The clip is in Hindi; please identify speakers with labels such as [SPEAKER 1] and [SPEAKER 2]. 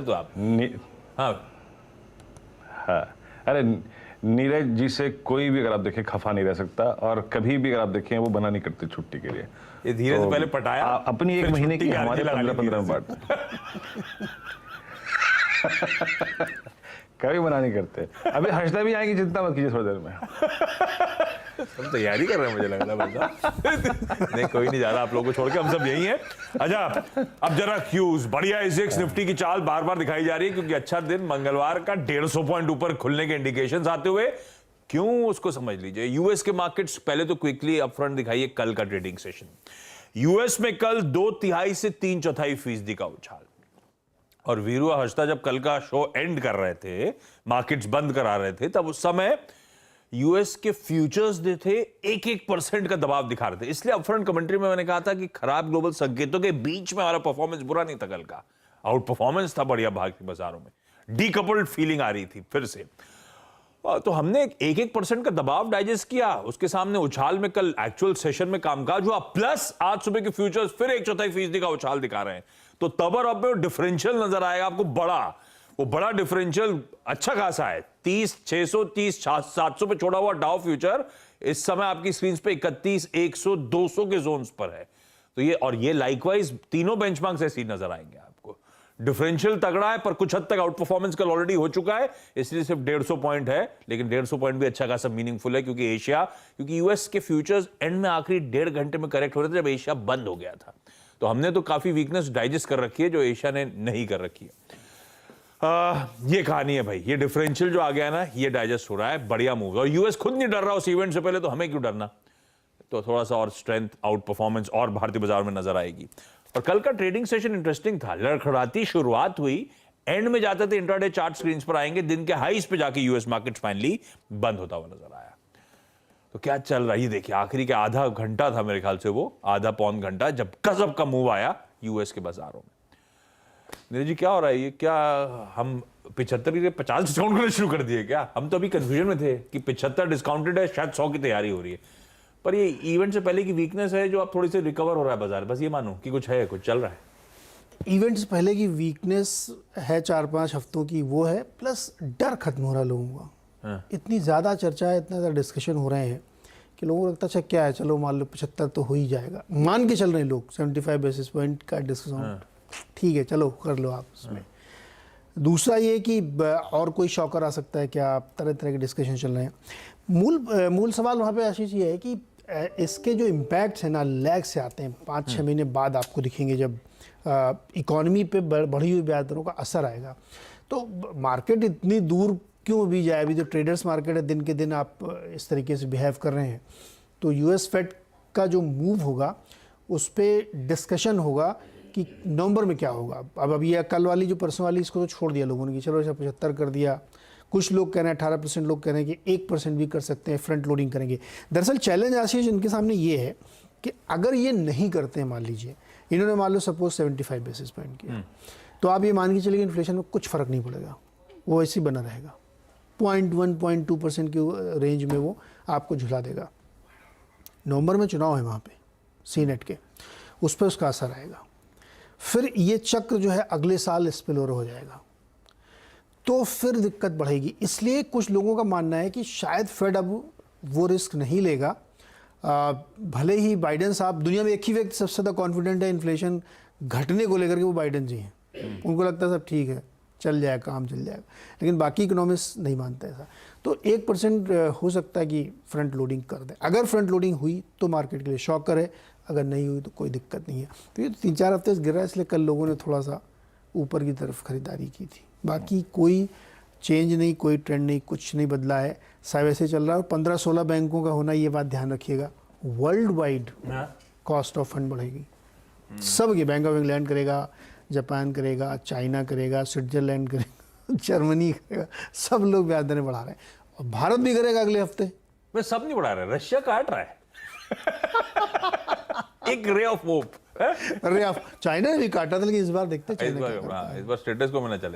[SPEAKER 1] तो आप हाँ
[SPEAKER 2] हाँ, अरे नीरज जी से कोई भी अगर आप देखें खफा नहीं रह सकता, और कभी भी अगर आप देखें वो बना नहीं करते छुट्टी के लिए।
[SPEAKER 1] ये धीरे से पहले पटाया,
[SPEAKER 2] अपनी एक महीने की हमारे 15-15 में बांट कभी मना नहीं करते। अभी हंसना भी आएंगे, चिंता मत कीजिए थोड़ी देर में।
[SPEAKER 1] हम तैयारी कर रहे हैं, मुझे लग रहा है नहीं कोई नहीं जा रहा आप लोगों को छोड़ के, हम सब यही हैं। अच्छा अब जरा क्यूज बढ़िया एसेक्स निफ्टी की चाल बार बार दिखाई जा रही है, क्योंकि अच्छा दिन मंगलवार का 150 पॉइंट ऊपर खुलने के इंडिकेशंस आते हुए, क्यों उसको समझ लीजिए। यूएस के मार्केट्स पहले तो क्विकली अपफ्रंट दिखाइए कल का ट्रेडिंग सेशन। यूएस में कल 2/3 से 3/4% का उछाल, और वीरू हर्षदा जब कल का शो एंड कर रहे थे, मार्केट्स बंद करा रहे थे, तब उस समय यूएस के फ्यूचर्स जो थे 1% का दबाव दिखा रहे थे। इसलिए अपफ्रंट कमेंट्री में मैंने कहा था कि खराब ग्लोबल संकेतों के बीच में हमारा परफॉर्मेंस बुरा नहीं था, कल का आउट परफॉर्मेंस था बढ़िया भारतीय बाजारों में, डीकपल्ड फीलिंग आ रही थी फिर से। तो हमने 1% का दबाव डाइजेस्ट किया, उसके सामने उछाल में कल एक्चुअल सेशन में कामकाज हुआ, प्लस आज सुबह के फ्यूचर्स फिर 1/4% का उछाल दिखा रहे हैं। तो तब और अब में डिफरेंशियल नजर आएगा आपको वो बड़ा डिफरेंशियल अच्छा खासा है। 30,600 30,700 पे छोड़ा हुआ डाउ फ्यूचर इस समय आपकी स्क्रीन पे 31,100 200 के जोन्स पर है। तो ये लाइकवाइज तीनों बेंचमार्क्स ऐसे ही नजर आएंगे आपको। डिफरेंशियल तगड़ा है, पर कुछ हद तक आउट परफॉर्मेंस कल ऑलरेडी हो चुका है, इसलिए सिर्फ 150 पॉइंट है, लेकिन 150 पॉइंट भी अच्छा खासा मीनिंगफुल है, क्योंकि यूएस के फ्यूचर्स एंड में आखिरी 1.5 घंटे में करेक्ट हो रहे थे जब एशिया बंद हो गया था। तो हमने तो काफी वीकनेस डाइजेस्ट कर रखी है जो एशिया ने नहीं कर रखी है। ये कहानी है भाई, ये डिफरेंशियल जो आ गया ना, ये डाइजेस्ट हो रहा है, बढ़िया मूव। और यूएस खुद नहीं डर रहा उस इवेंट से पहले, तो हमें क्यों डरना। तो थोड़ा सा और स्ट्रेंथ, आउट परफॉर्मेंस और भारतीय बाजार में नजर आएगी। और कल का ट्रेडिंग सेशन इंटरेस्टिंग था, लड़खड़ाती शुरुआत हुई, एंड में जाते थे इंट्राडे चार्ट स्क्रीन पर आएंगे, दिन के हाईस पे जाके यूएस मार्केट फाइनली बंद होता हुआ नजर आया। तो क्या चल रहा है ये देखिए, आखिरी का आधा घंटा था मेरे ख्याल से, वो आधा पौन घंटा, जब गजब का मूव आया यूएस के बाजारों में। नीरज जी क्या हो रहा है ये, क्या हम 75 के 50 डिस्काउंट करना शुरू कर दिए क्या? हम तो अभी कंफ्यूजन में थे कि 75 डिस्काउंटेड है, शायद 100 की तैयारी हो रही है, पर ये इवेंट से पहले की वीकनेस है जो अब थोड़ी सी रिकवर हो रहा है बाजार। बस ये मानो कि कुछ है, कुछ चल रहा है।
[SPEAKER 3] इवेंट से पहले की वीकनेस है 4-5 हफ्तों की, वो है, प्लस डर खत्म हो रहा है लोगों का।
[SPEAKER 1] हाँ।
[SPEAKER 3] इतनी ज़्यादा चर्चा है, इतना ज़्यादा डिस्कशन हो रहे हैं कि लोगों को लगता है अच्छा क्या है, चलो मान लो 75 तो हो ही जाएगा, मान के चल रहे हैं लोग। 75 बेसिस पॉइंट का डिस्काउंट, ठीक है चलो कर लो आप उसमें। दूसरा ये कि और कोई शॉकर आ सकता है क्या, तरह तरह के डिस्कशन चल रहे हैं। मूल सवाल वहाँ पे आशीष ये है कि इसके जो इम्पैक्ट्स हैं ना, लैग से आते हैं, 5-6 महीने बाद आपको दिखेंगे, जब इकॉनमी पे बढ़ी हुई ब्याज दरों का असर आएगा। तो मार्केट इतनी दूर क्यों भी जाए, अभी जो ट्रेडर्स मार्केट है, दिन के दिन आप इस तरीके से बिहेव कर रहे हैं, तो यूएस फेड का जो मूव होगा उस पर डिस्कशन होगा कि नवंबर में क्या होगा। अब अभी यह कल वाली जो परसों वाली, इसको तो छोड़ दिया लोगों ने कि चलो 75 कर दिया। कुछ लोग कह रहे हैं 18% लोग कह रहे हैं कि 1% भी कर सकते हैं, फ्रंट लोडिंग करेंगे। दरअसल चैलेंज आशीष इनके सामने ये है कि अगर ये नहीं करते हैं, मान लीजिए इन्होंने मान लो सपोज 75 बेसिस पॉइंट किया, तो आप ये मान के चलिए इन्फ्लेशन में कुछ फ़र्क नहीं पड़ेगा, वो ऐसे ही बना रहेगा, 0.1-0.2% की रेंज में वो आपको झुला देगा। नवंबर में चुनाव है वहाँ पे सीनेट के, उस पर उसका असर आएगा। फिर ये चक्र जो है अगले साल स्पिल ओवर हो जाएगा, तो फिर दिक्कत बढ़ेगी। इसलिए कुछ लोगों का मानना है कि शायद फेड अब वो रिस्क नहीं लेगा। भले ही बाइडेन साहब, दुनिया में एक ही व्यक्ति सबसे ज़्यादा कॉन्फिडेंट है इन्फ्लेशन घटने को लेकर के, वो बाइडेन जी हैं। उनको लगता है सब ठीक है, चल जाएगा, काम चल जाएगा, लेकिन बाकी इकोनॉमिस्ट नहीं मानते ऐसा। तो 1% हो सकता है कि फ्रंट लोडिंग कर दे। अगर फ्रंट लोडिंग हुई तो मार्केट के लिए शॉकर है, अगर नहीं हुई तो कोई दिक्कत नहीं है। तो ये 3-4 हफ्ते से गिर रहा है, इसलिए कल लोगों ने थोड़ा सा ऊपर की तरफ खरीदारी की थी। बाकी कोई चेंज नहीं, कोई ट्रेंड नहीं, कुछ नहीं बदला है, सब ऐसे चल रहा है। 15-16 बैंकों का होना, ये बात ध्यान रखिएगा, world wide cost of fund बढ़ेगी। सब ये बैंक ऑफ इंग्लैंड करेगा, जापान करेगा, चाइना करेगा, स्विट्जरलैंड करेगा, जर्मनी करेगा, सब लोग ब्याज दरें बढ़ा रहे हैं, और भारत भी करेगा अगले हफ्ते।
[SPEAKER 1] वे सब नहीं बढ़ा रहे, रशिया काट रहा है एक रे ऑफ होप।
[SPEAKER 3] अरे आप चाइना ने भी काटा था, लेकिन इस बार देखते
[SPEAKER 1] इस बार स्टेटस को मैंने चले